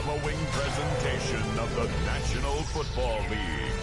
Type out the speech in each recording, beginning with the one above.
mind-blowing presentation of the National Football League.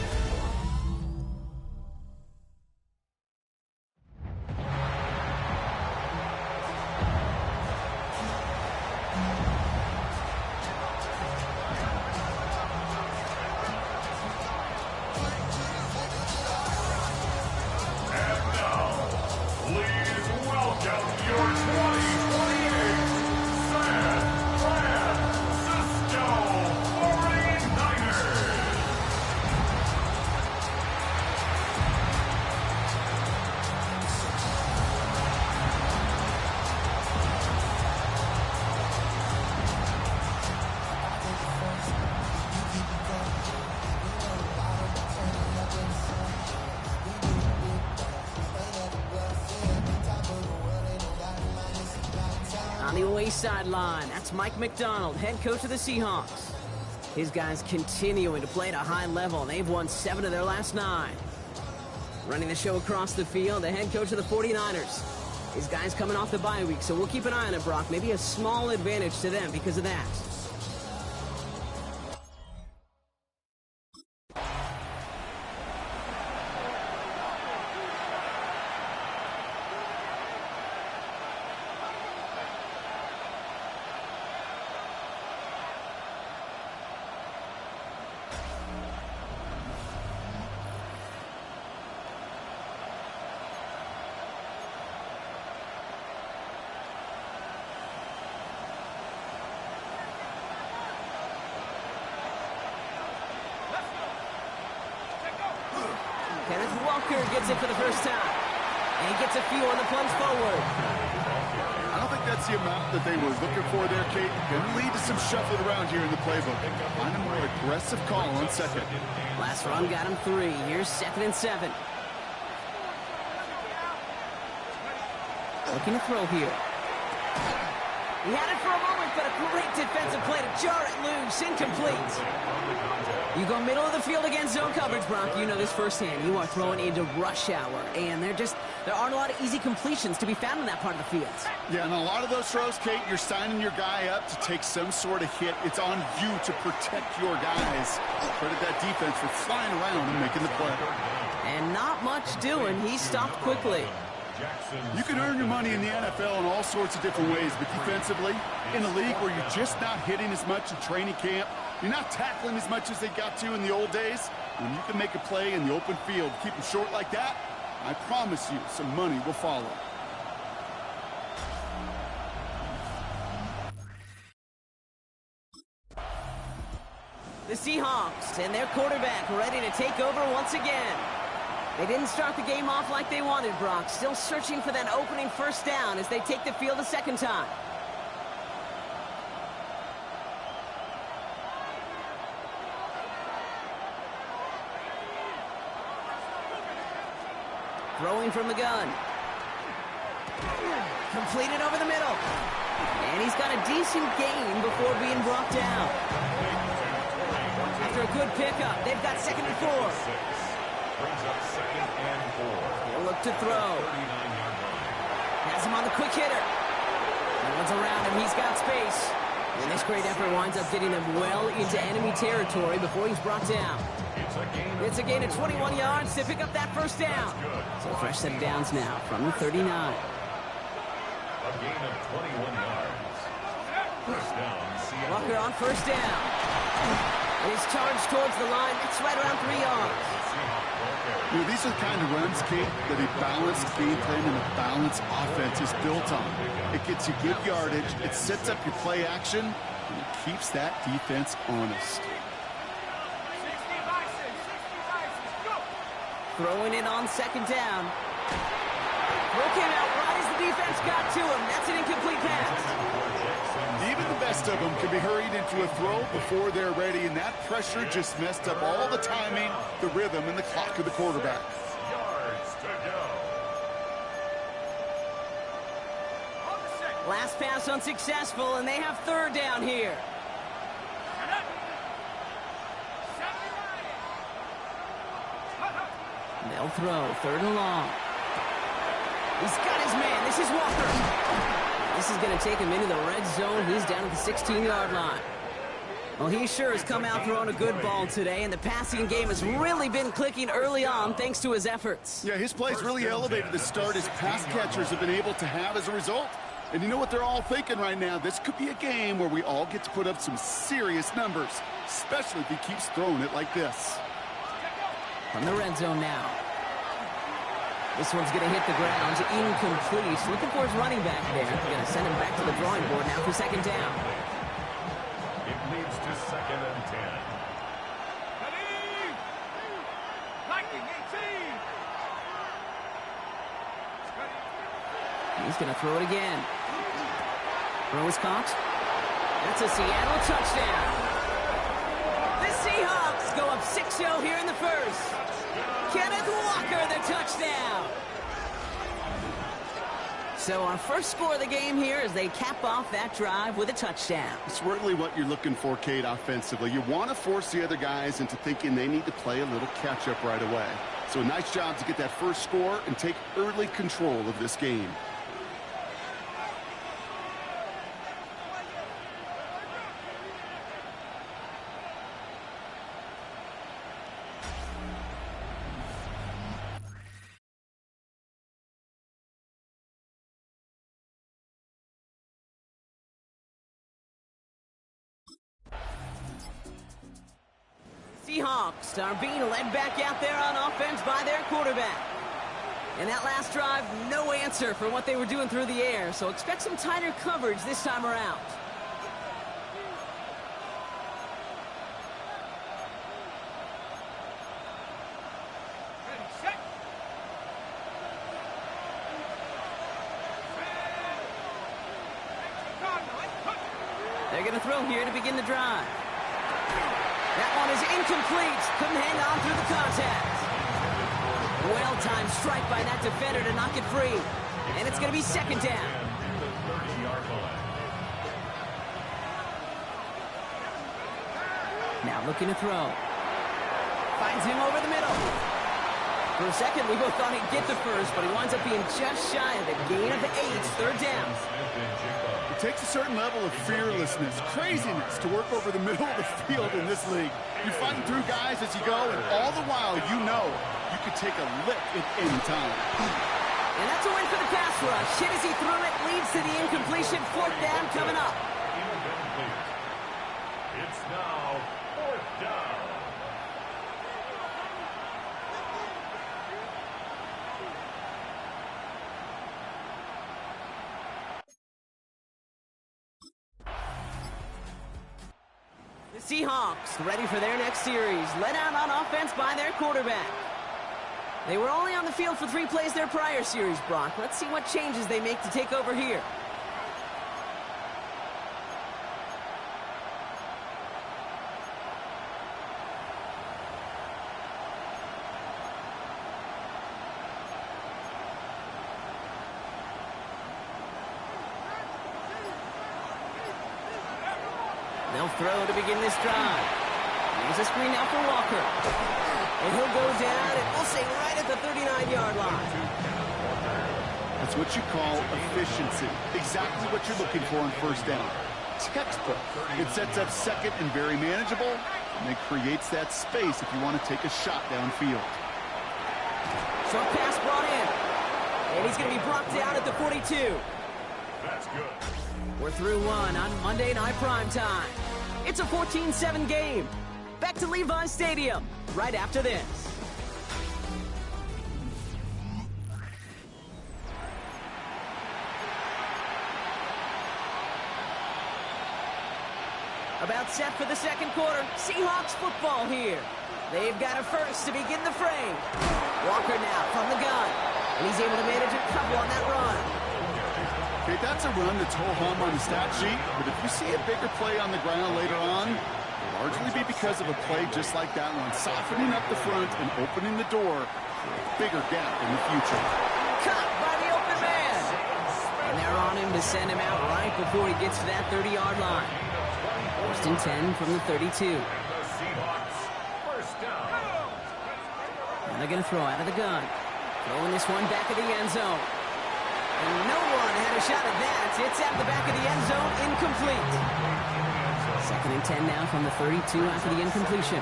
On the away sideline, that's Mike McDonald, head coach of the Seahawks. His guys continuing to play at a high level, and they've won 7 of their last 9. Running the show across the field, the head coach of the 49ers. His guys coming off the bye week, so we'll keep an eye on it, Brock. Maybe a small advantage to them because of that. Kenneth Walker gets it for the first time. And he gets a few on the plunge forward. I don't think that's the amount that they were looking for there, Kate. Going to lead to some shuffling around here in the playbook. Find a more aggressive call on second. Last run got him 3. Here's 2nd and 7. Looking to throw here. He had it for a moment, but a great defensive play to jar it loose. Incomplete. You go middle of the field against zone coverage, Brock. You know this firsthand. You are throwing into rush hour, and there aren't a lot of easy completions to be found in that part of the field. Yeah, and a lot of those throws, Kate, you're signing your guy up to take some sort of hit. It's on you to protect your guys. Credit that defense for flying around and making the play. And not much doing. He stopped quickly. You can earn your money in the NFL in all sorts of different ways, but defensively, in a league where you're just not hitting as much in training camp, you're not tackling as much as they got to in the old days, when you can make a play in the open field, keep them short like that, I promise you some money will follow. The Seahawks and their quarterback ready to take over once again. They didn't start the game off like they wanted, Brock. Still searching for that opening first down as they take the field a second time. Throwing from the gun. Completed over the middle. And he's got a decent gain before being brought down. After a good pickup, they've got 2nd and 4. Brings up 2nd and 4. He'll look to throw. Has him on the quick hitter. No one's around him. He's got space. And this great effort winds up getting him well into enemy territory before he's brought down. It's a gain of 21 yards to pick up that first down. So a fresh set of downs now from the 39. A gain of 21 yards. First down, Seattle. Walker on first down. And he's charged towards the line. It's right around 3 yards. You know, these are the kind of runs, Kate, that a balanced game plan and a balanced offense is built on. It gets you good yardage, it sets up your play action, and it keeps that defense honest. Throwing it on 2nd down. Throw came out right as the defense got to him. That's an incomplete pass. Even the best of them can be hurried into a throw before they're ready, and that pressure just messed up all the timing, the rhythm, and the clock of the quarterback. Yards to go. Last pass unsuccessful, and they have 3rd down here. They'll throw 3rd and long. He's got his man. This is Walker. This is going to take him into the red zone. He's down at the 16-yard line. Well, he sure has come out throwing a good ball today, and the passing game has really been clicking early on thanks to his efforts. Yeah, his play's really elevated the start his pass catchers have been able to have as a result. And you know what they're all thinking right now? This could be a game where we all get to put up some serious numbers, especially if he keeps throwing it like this. From the red zone now. This one's going to hit the ground, incomplete. Looking for his running back there. Going to send him back to the drawing board now for second down. It leads to 2nd and 10. He's going to throw it again. Throw is caught. That's a Seattle touchdown. The Seahawks go up 6-0 here in the first. Kenneth Walker, the touchdown. So our first score of the game here as they cap off that drive with a touchdown. It's really what you're looking for, Kate, offensively. You want to force the other guys into thinking they need to play a little catch-up right away. So a nice job to get that first score and take early control of this game. Seahawks are being led back out there on offense by their quarterback. And that last drive, no answer for what they were doing through the air, so expect some tighter coverage this time around. They're going to throw here to begin the drive. That one is incomplete. Couldn't hang on through the contact. Well-timed strike by that defender to knock it free. And it's going to be second down. Now looking to throw. Finds him over the middle. For a second, we both thought he'd get the first, but he winds up being just shy of a gain of 8, third down. It takes a certain level of fearlessness, craziness to work over the middle of the field in this league. You're fighting through guys as you go, and all the while you know you could take a lick at any time. And that's a win for the pass rush. Hit as he threw it, leads to the incompletion. Fourth down coming up. It's now 4th down. The Seahawks ready for their next series. Led out on offense by their quarterback. They were only on the field for 3 plays their prior series, Brock. Let's see what changes they make to take over here. They'll throw to begin this drive. Here's a screen now for Walker. And he'll go down, and we'll say right at the 39-yard line. That's what you call efficiency. Exactly what you're looking for on first down. Textbook. It sets up second and very manageable, and it creates that space if you want to take a shot downfield. Short pass brought in. And he's going to be brought down at the 42. That's good. We're through one on Monday Night Primetime. It's a 14-7 game. Back to Levi's Stadium right after this. About set for the second quarter. Seahawks football here. They've got a first to begin the frame. Walker now from the gun. And he's able to manage a couple on that run. Okay, that's a run that's ho-hum on the stat sheet, but if you see a bigger play on the ground later on, it'll largely be because of a play just like that one, softening up the front and opening the door for a bigger gap in the future. Caught by the open man. And they're on him to send him out right before he gets to that 30-yard line. First and 10 from the 32. And they're going to throw out of the gun. Throwing this one back of the end zone. And no one had a shot at that. It's at the back of the end zone, incomplete. Second and 10 now from the 32 after the incompletion.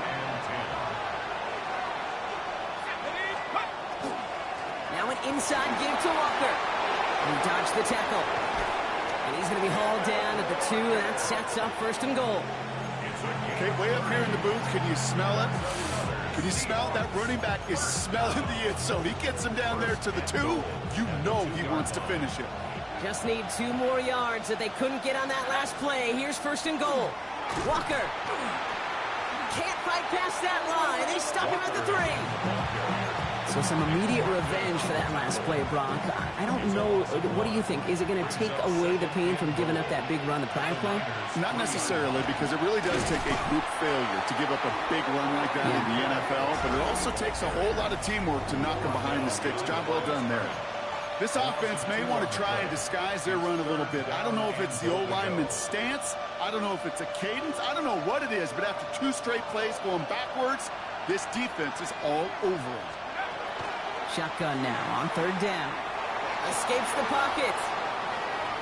Now an inside give to Walker. He dodged the tackle. And he's going to be hauled down at the 2, and that sets up first and goal. Okay, way up here in the booth, can you smell it? Can you smell it? That running back is smelling the end zone. He gets him down there to the 2. You know he wants to finish it. Just need 2 more yards that they couldn't get on that last play. Here's first and goal. Walker can't fight past that line. They stop him at the 3. So some immediate revenge for that last play, Brock. I don't know. What do you think? Is it going to take away the pain from giving up that big run the prior play? Not necessarily, because it really does take a group failure to give up a big run like that in the NFL, but it also takes a whole lot of teamwork to knock them behind the sticks. Job well done there. This offense may want to try and disguise their run a little bit. I don't know if it's the O-lineman's stance. I don't know if it's a cadence. I don't know what it is, but after 2 straight plays going backwards, this defense is all over it. Shotgun now on third down. Escapes the pocket.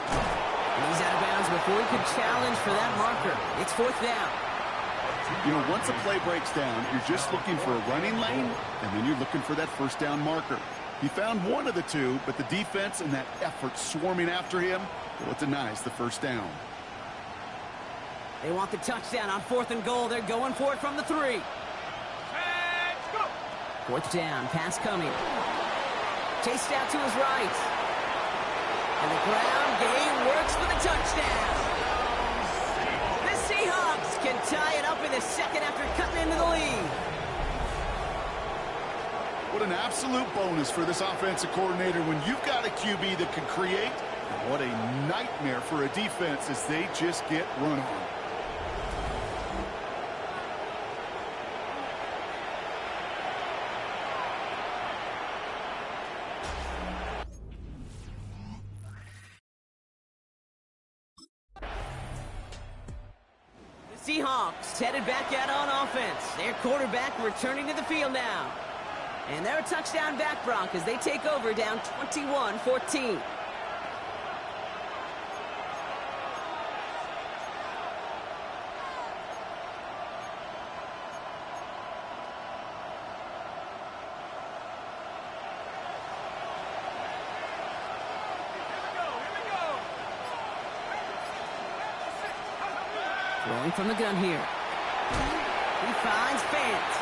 And he's out of bounds before he could challenge for that marker. It's fourth down. You know, once a play breaks down, you're just looking for a running lane, and then you're looking for that first down marker. He found one of the 2, but the defense and that effort swarming after him, well, it denies the first down. They want the touchdown on fourth and goal. They're going for it from the 3. Fourth down, pass coming. Chased out to his right. And the ground game works for the touchdown. The Seahawks can tie it up in the second after cutting into the lead. What an absolute bonus for this offensive coordinator when you've got a QB that can create. What a nightmare for a defense as they just get run on. Seahawks headed back out on offense. Their quarterback returning to the field now. And they're a touchdown back, Brock, as they take over down 21-14. Throwing from the gun here. He finds Fant.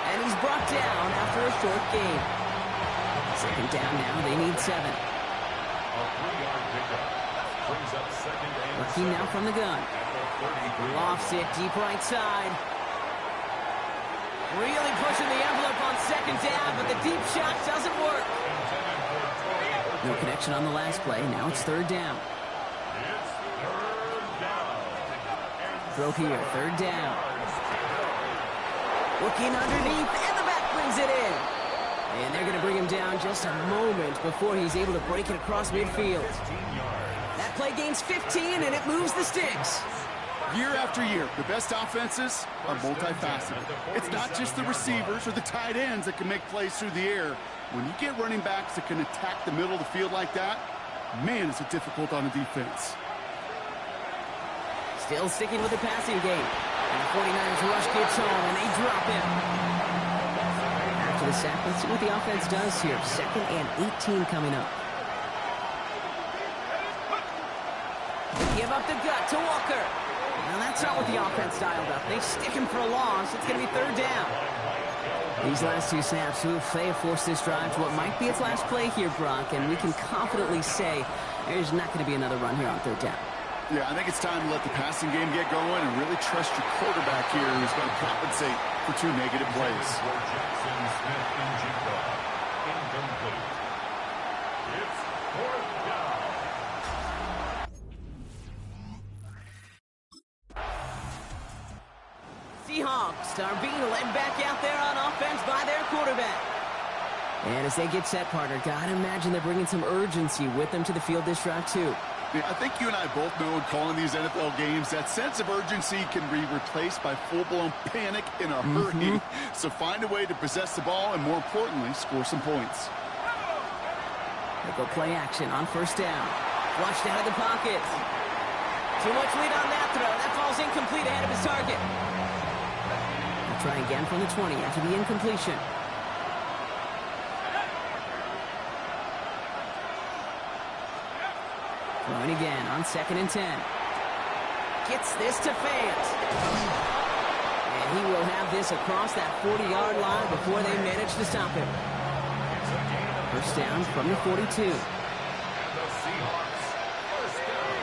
And he's brought down after a short gain. Second down now. They need 7. Looking now from the gun. Lofts it deep right side. Really pushing the envelope on second down, but the deep shot doesn't work. No connection on the last play. Now it's third down. Throw here, third down. Looking underneath, and the back brings it in. And they're going to bring him down just a moment before he's able to break it across midfield. That play gains 15, and it moves the sticks. Year after year, the best offenses are multifaceted. It's not just the receivers or the tight ends that can make plays through the air. When you get running backs that can attack the middle of the field like that, man, is it difficult on a defense. Still sticking with the passing game. And the 49ers rush gets home, and they drop him. After the sack, let's see what the offense does here. Second and 18 coming up. Give up the gut to Walker. Now that's not what the offense dialed up. They stick him for a loss. It's going to be third down. These last 2 snaps, they have forced this drive to what might be its last play here, Brock, and we can confidently say there's not going to be another run here on third down. Yeah, I think it's time to let the passing game get going and really trust your quarterback here who's going to compensate for 2 negative plays. Seahawks are being led back out there on offense by their quarterback. And as they get set, partner, gotta imagine they're bringing some urgency with them to the field this drive, too. I think you and I both know in calling these NFL games that sense of urgency can be replaced by full-blown panic in a hurry. So find a way to possess the ball and, more importantly, score some points. They go play action on first down. Flushed out of the pocket. Too much lead on that throw. That falls incomplete ahead of his target. They'll try again from the 20 after the incompletion. Throwing again on 2nd and 10. Gets this to Fant. And he will have this across that 40-yard line before they manage to stop him. First down from the 42. The Seahawks, first down.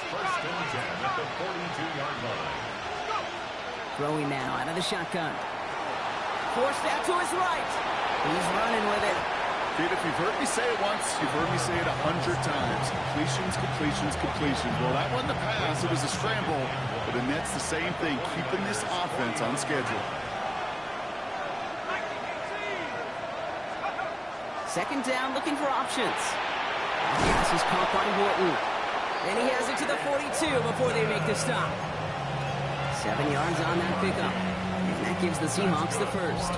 First and 10 at the 42-yard line. Throwing now out of the shotgun. Forced out to his right. He's running with it. Kid, if you've heard me say it once, you've heard me say it 100 times. Completions, completions, completions. Well, that wasn't a pass. It was a scramble. But the Nets, the same thing, keeping this offense on schedule. Second down, looking for options. Pass is caught by Wharton. And he has it to the 42 before they make the stop. 7 yards on that pickup. And that gives the Seahawks the first.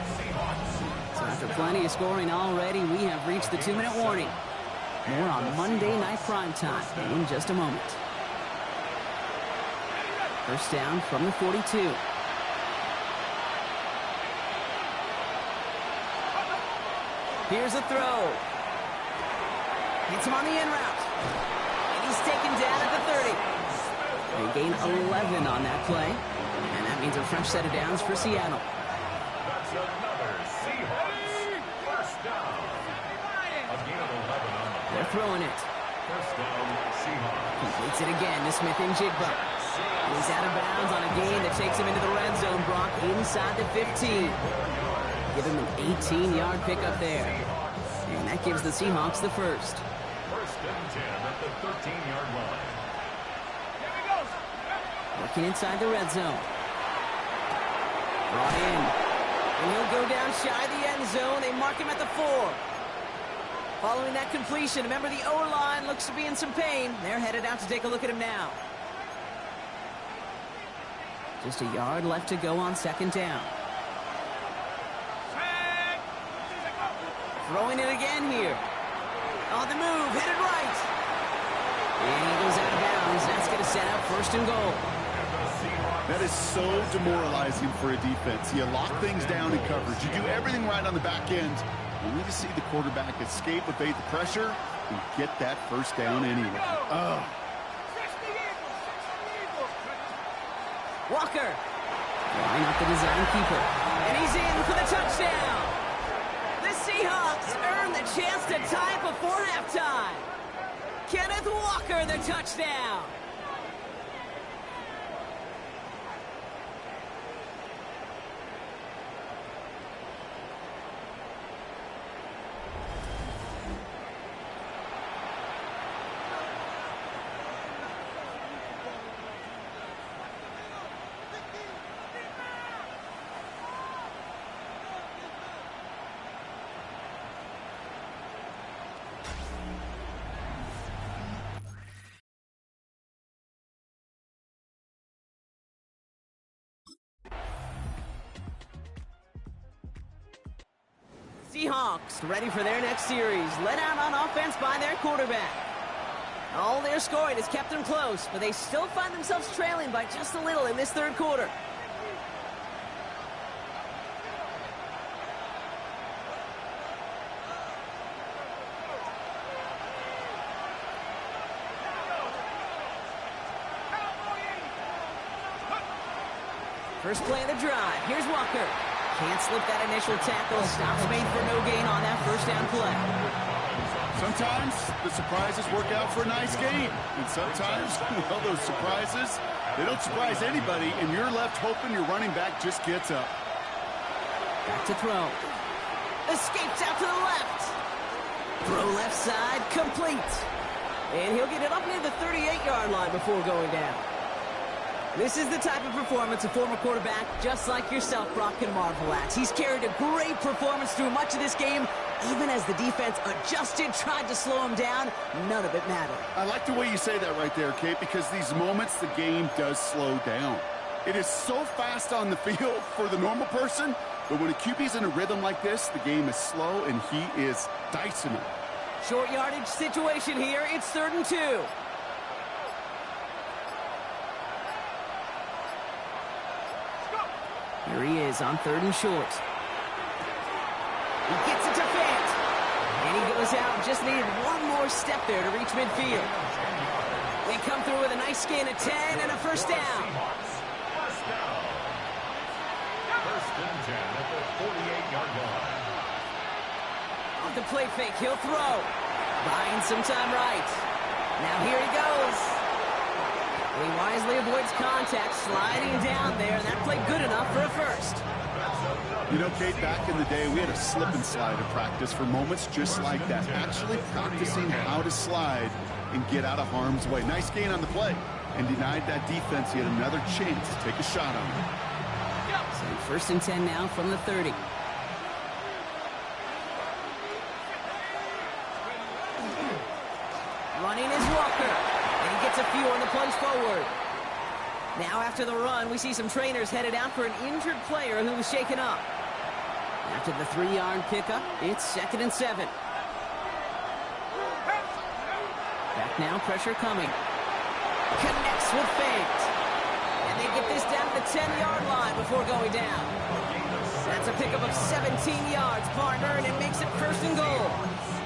So after plenty of scoring already, we have reached the 2-minute warning. More on Monday Night Primetime in just a moment. First down from the 42. Here's a throw. Hits him on the in route. And he's taken down at the 30. They gain 11 on that play. And that means a fresh set of downs for Seattle. That's another Seahawks first down. A gain of 11 on the play. They're throwing it. First down, Seahawks. Completes it again to Smith and Jigba. He's out of bounds on a gain that takes him into the red zone, Brock, inside the 15. Give him an 18-yard pickup there. And that gives the Seahawks the first. First and 10 at the 13-yard line. Working inside the red zone. Brought in. And he'll go down shy of the end zone. They mark him at the 4. Following that completion, remember the O-line looks to be in some pain. They're headed out to take a look at him now. Just a yard left to go on second down. Throwing it again here. On the move, hit it right. And he goes out of bounds. That's going to set up first and goal. That is so demoralizing for a defense. You lock things down in coverage. You do everything right on the back end. You need to see the quarterback escape, evade the pressure, and get that first down anyway. Oh. Walker. Line up the design keeper. And he's in for the touchdown. The Seahawks earn the chance to tie it before halftime. Kenneth Walker, the touchdown. Seahawks ready for their next series. Led out on offense by their quarterback. All their scoring has kept them close, but they still find themselves trailing by just a little in this third quarter. First play of the drive. Here's Walker. Can't slip that initial tackle. Stops made for no gain on that first down play. Sometimes the surprises work out for a nice game. And sometimes, well, those surprises, they don't surprise anybody, and you're left hoping your running back just gets up. Back to throw. Escapes out to the left. Throw left side, complete. And he'll get it up near the 38-yard line before going down. This is the type of performance a former quarterback, just like yourself, Brock, can marvel at. He's carried a great performance through much of this game. Even as the defense adjusted, tried to slow him down, none of it mattered. I like the way you say that right there, Kate, because these moments the game does slow down. It is so fast on the field for the normal person, but when a QB's in a rhythm like this, the game is slow and he is dicing it. Short yardage situation here. It's 3rd and 2. Here he is on 3rd and short. He gets it to Fant. And he goes out. Just needed one more step there to reach midfield. They come through with a nice gain of 10 and a first down. First and 10 at the 48-yard line. Off the play fake, he'll throw. Buying some time right. Now here he goes. He wisely avoids contact, sliding down there, and that played good enough for a first. You know, Kate, back in the day, we had a slip and slide in practice for moments just like that. Actually practicing how to slide and get out of harm's way. Nice gain on the play, and denied that defense yet another chance to take a shot on him. So first and 10 now from the 30. Running is Walker, and he gets a few on the plunge forward. Now after the run, we see some trainers headed out for an injured player who was shaken up. After the 3-yard pickup, it's 2nd and 7. Back now, pressure coming. Connects with Fant. And they get this down to the 10-yard line before going down. That's a pickup of 17 yards, partner, and it makes it 1st and goal.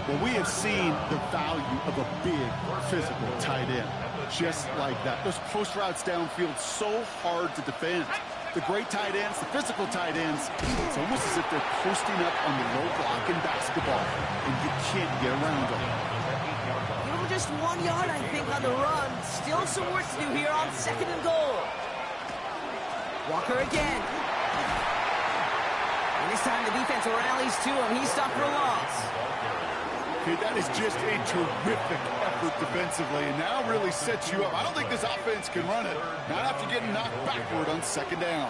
Well, we have seen the value of a big, physical tight end. Just like that. Those post routes downfield so hard to defend. The great tight ends, the physical tight ends, it's almost as if they're posting up on the low block in basketball, and you can't get around them. Give him just 1 yard, I think, on the run. Still some work to do here on 2nd and goal. Walker again. And this time the defense rallies to him. He's stopped for a loss. Okay, that is just a terrific effort defensively, and now really sets you up. I don't think this offense can run it, not after getting knocked backward on 2nd down.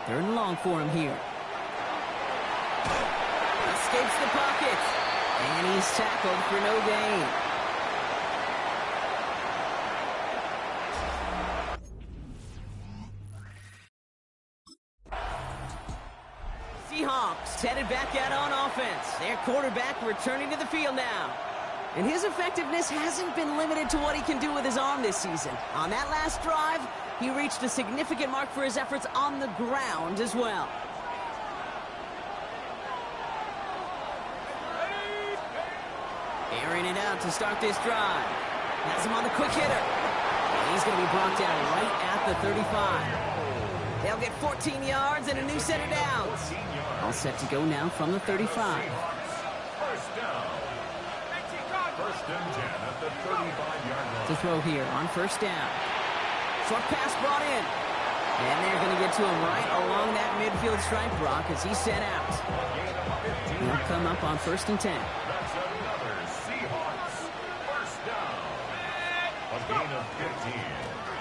3rd and long for him here. Escapes the pocket, and he's tackled for no gain. Seahawks headed back out on offense. Their quarterback returning to the field now. And his effectiveness hasn't been limited to what he can do with his arm this season. On that last drive, he reached a significant mark for his efforts on the ground as well. Airing it out to start this drive. Has him on the quick hitter. And he's going to be brought down right at the 35. They'll get 14 yards and a new set of downs. All set to go now from the 35. First down. First and 10 at the 35-yard line. To throw here on 1st down. Short pass brought in. And they're going to get to him right along that midfield stripe, Brock, as he's set out. He'll come up on 1st and 10. That's another Seahawks first down. A gain of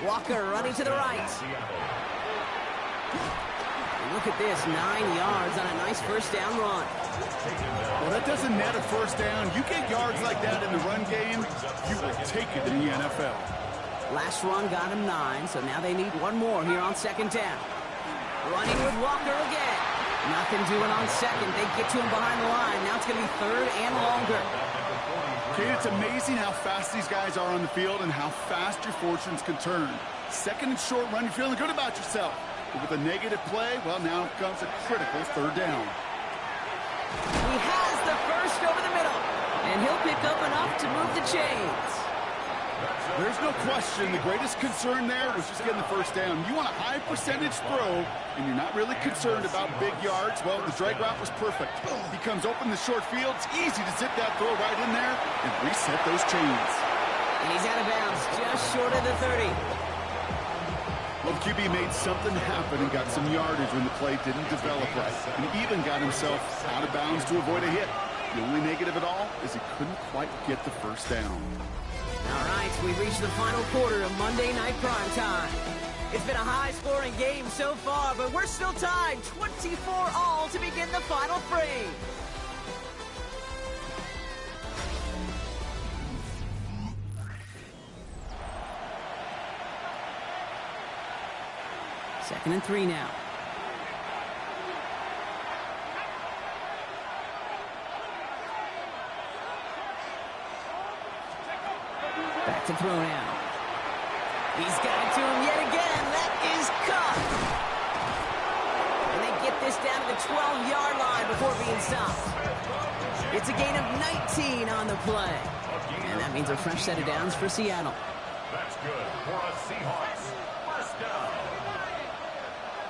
15. Walker running to the right. Look at this, 9 yards on a nice first down run. Well, that doesn't net a first down. You get yards like that in the run game, you will take it in the NFL. Last run got him 9, so now they need one more here on 2nd down. Running with Walker again. Nothing doing on 2nd. They get to him behind the line. Now it's going to be 3rd and longer. Kate, it's amazing how fast these guys are on the field and how fast your fortunes can turn. 2nd and short run, you're feeling good about yourself. But with a negative play, well, now comes a critical 3rd down. He has the first over the middle, and he'll pick up enough to move the chains. There's no question the greatest concern there was just getting the first down. You want a high percentage throw, and you're not really concerned about big yards. Well, the drag route was perfect. He comes open the short field. It's easy to zip that throw right in there and reset those chains. And he's out of bounds, just short of the 30. Well, the QB made something happen and got some yardage when the play didn't develop right, and even got himself out of bounds to avoid a hit. The only negative at all is he couldn't quite get the first down. All right, we've reached the final quarter of Monday Night Prime Time. It's been a high-scoring game so far, but we're still tied 24-all to begin the final frame. Second and 3 now. Back to throw now. He's got it to him yet again. That is caught. And they get this down to the 12-yard line before being stopped. It's a gain of 19 on the play. And that means a fresh set of downs for Seattle. That's good for a Seahawks first down.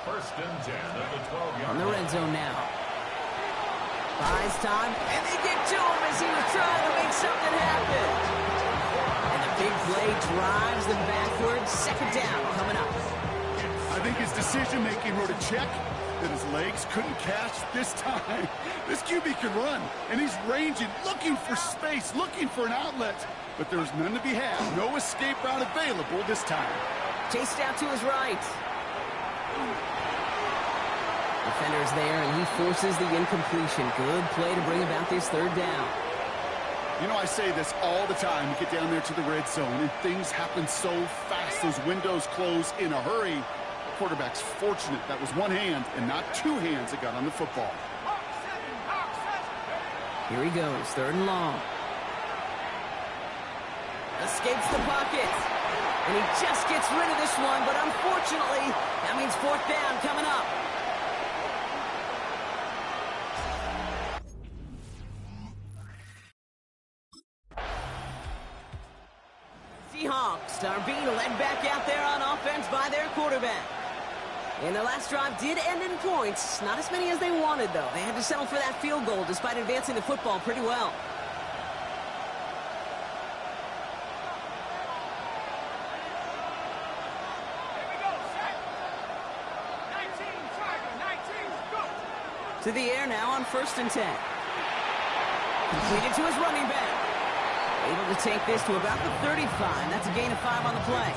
First and 10 at the 12-yard line. On the red zone now. Buys time, and they get to him as he was trying to make something happen. And the big play drives them backwards. Second down coming up. I think his decision-making wrote a check that his legs couldn't catch this time. This QB can run, and he's ranging, looking for space, looking for an outlet. But there's none to be had. No escape route available this time. Chased out to his right. Defender's there, and he forces the incompletion. Good play to bring about this third down. You know, I say this all the time. You get down there to the red zone, and things happen so fast. Those windows close in a hurry. The quarterback's fortunate that was one hand and not two hands that got on the football. Here he goes, third and long. Escapes the pocket. And he just gets rid of this one, but unfortunately, that means fourth down coming up. Seahawks are being led back out there on offense by their quarterback. And their last drive did end in points. Not as many as they wanted, though. They had to settle for that field goal despite advancing the football pretty well. To the air now on first and 10. Completed to his running back. Able to take this to about the 35. That's a gain of 5 on the play.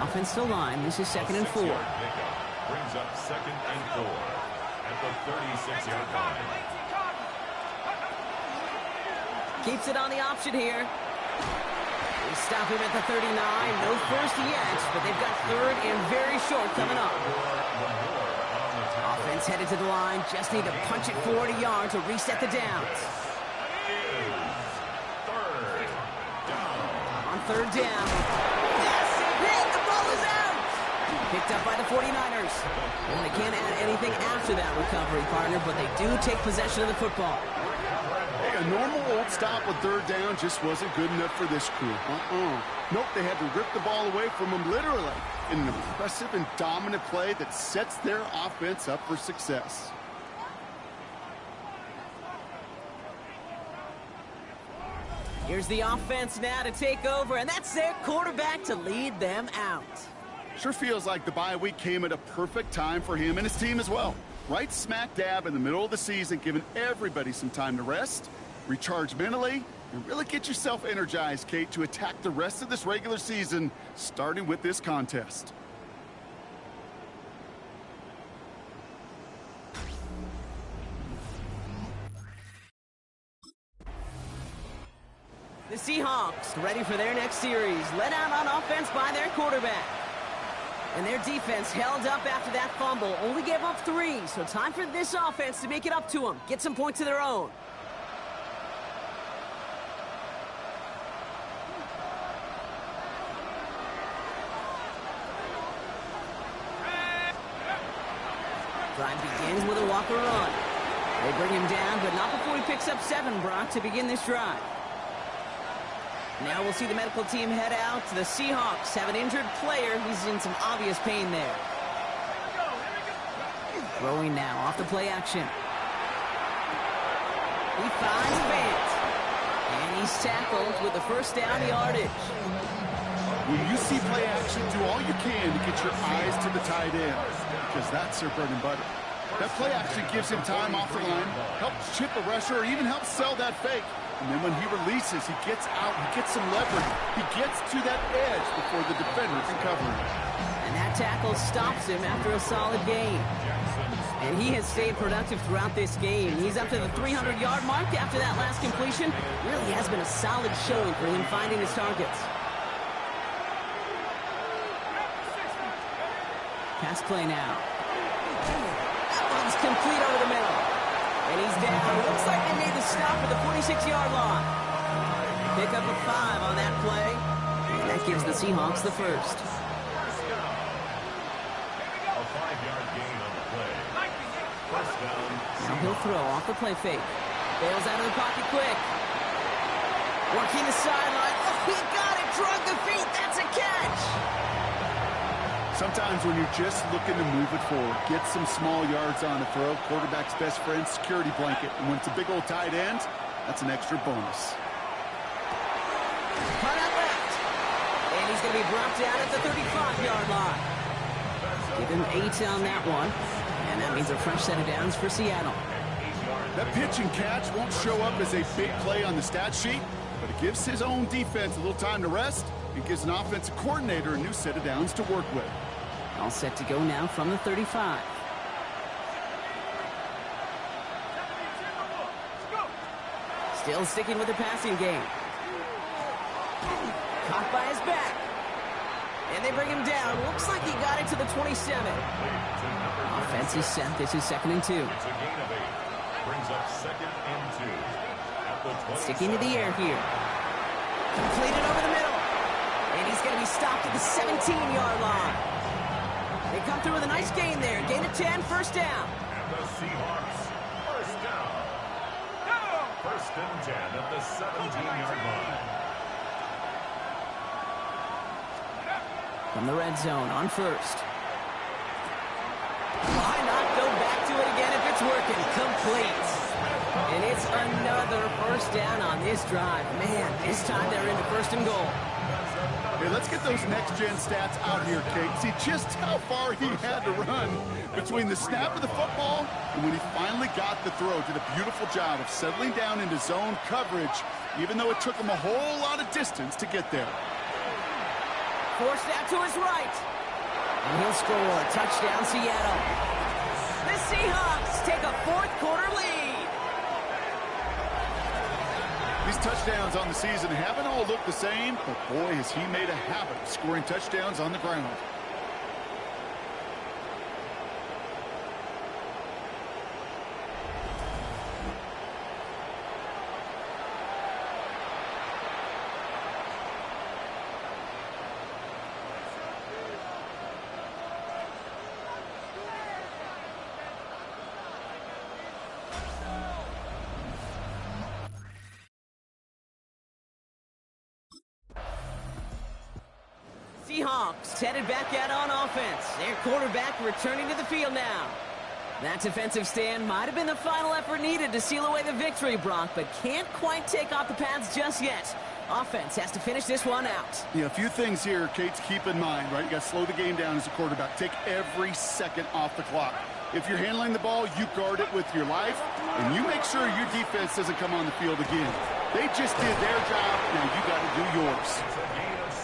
Offensive line. This is second and 4. Brings up second and 4 at the 36-yard line. Keeps it on the option here. They stop him at the 39. No first yet, but they've got third and very short coming up. Offense headed to the line. Just need to punch it 40 yards to reset the downs. On third down. Yes, hit. The ball is out. Picked up by the 49ers. And they can't add anything after that recovery, partner, but they do take possession of the football. Hey, a normal old stop with third down just wasn't good enough for this crew. Nope, they had to rip the ball away from him literally in an impressive and dominant play that sets their offense up for success. Here's the offense now to take over, and that's their quarterback to lead them out. Sure feels like the bye week came at a perfect time for him and his team as well. Right smack dab in the middle of the season, giving everybody some time to rest, recharge mentally, and really get yourself energized, Kate, to attack the rest of this regular season, starting with this contest. The Seahawks ready for their next series, led out on offense by their quarterback. And their defense held up after that fumble, only gave up 3, so time for this offense to make it up to them, get some points of their own. Drive begins with a Walker run. They bring him down, but not before he picks up 7, Brock, to begin this drive. Now we'll see the medical team head out. The Seahawks have an injured player. He's in some obvious pain there. Throwing now off the play action. He finds Fant. And he's tackled with the first down yardage. When you see play action, do all you can to get your eyes to the tight end, because that's their bread and butter. That play action gives him time off the line, helps chip a rusher, or even helps sell that fake. And then when he releases, he gets out, he gets some leverage. He gets to that edge before the defender can cover him. And that tackle stops him after a solid gain. And he has stayed productive throughout this game. He's up to the 300-yard mark after that last completion. Really has been a solid showing for him finding his targets. Pass play now. That one's complete over the middle. And he's down. Looks like they made the stop at the 46-yard line. Pick up a 5 on that play. And that gives the Seahawks the first. A 5-yard gain on the play. First down. Now he'll throw off the play fake. Bails out of the pocket quick. Working the sideline. Oh, he got it. Drug the feet. That's a catch. Sometimes when you're just looking to move it forward, get some small yards on the throw, quarterback's best friend, security blanket. And when it's a big old tight end, that's an extra bonus. Punt out left. And he's going to be brought down at the 35-yard line. Give him 8 on that one. And that means a fresh set of downs for Seattle. That pitch and catch won't show up as a big play on the stat sheet, but it gives his own defense a little time to rest and gives an offensive coordinator a new set of downs to work with. All set to go now from the 35. Still sticking with the passing game. Caught by his back. And they bring him down. Looks like he got it to the 27. Offense is set. This is 2nd and 2. It's a gain of 8. Brings up 2nd and 2. At the 27. Sticking to the air here. Completed over the middle. And he's going to be stopped at the 17-yard line. They come through with a nice gain there. Gain of 10, first down. And the Seahawks, first down. First and 10 at the 17-yard line. From the red zone on first. Why not go back to it again if it's working? Complete. And it's another first down on this drive. Man, this time they're into first and goal. Hey, let's get those next-gen stats out here, Kate. See just how far he had to run between the snap of the football and when he finally got the throw. Did a beautiful job of settling down into zone coverage, even though it took him a whole lot of distance to get there. Forced out to his right. And he'll score. Touchdown, Seattle. The Seahawks take a fourth-quarter lead. These touchdowns on the season haven't all looked the same, but boy, has he made a habit of scoring touchdowns on the ground. Seahawks headed back out on offense. Their quarterback returning to the field now. That defensive stand might have been the final effort needed to seal away the victory, Brock, but can't quite take off the pads just yet. Offense has to finish this one out. Yeah, a few things here, Kate, to keep in mind, right? You got to slow the game down as a quarterback. Take every second off the clock. If you're handling the ball, you guard it with your life, and you make sure your defense doesn't come on the field again. They just did their job, now you got to do yours.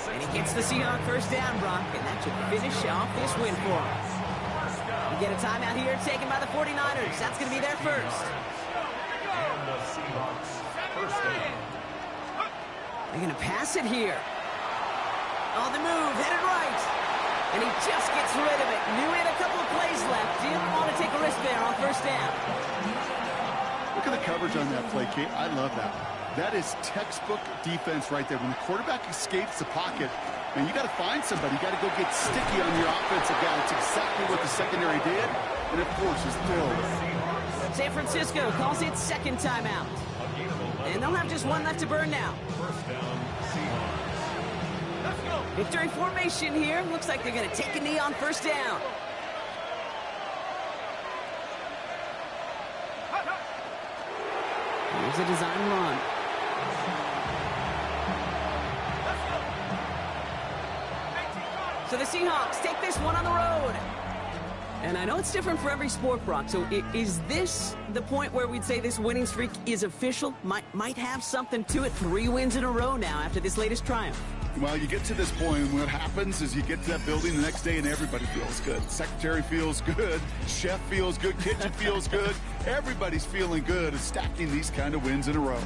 And he gets the Seahawks first down, Brock, and that should finish off this win for him. We get a timeout here taken by the 49ers. That's going to be their first. And the Seahawks, first down. They're going to pass it here. On the move, headed right. And he just gets rid of it. Knew he had a couple of plays left. Didn't want to take a risk there on first down. Look at the coverage on that play, Kate. I love that. That is textbook defense right there. When the quarterback escapes the pocket, man, you got to find somebody. You got to go get sticky on your offensive guy. It's exactly what the secondary did. And, of course, his throw. San Francisco calls it second timeout. And they'll have just one left to burn now. First down, Seahawks. Let's go. Victory formation here. Looks like they're going to take a knee on first down. Here's a design run. So the Seahawks take this one on the road. And I know it's different for every sport, Brock. So is this the point where we'd say this winning streak is official? Might have something to it. 3 wins in a row now after this latest triumph. Well, you get to this point, and what happens is you get to that building the next day, and everybody feels good. Secretary feels good. Chef feels good. Kitchen feels good. Everybody's feeling good at stacking these kind of wins in a row.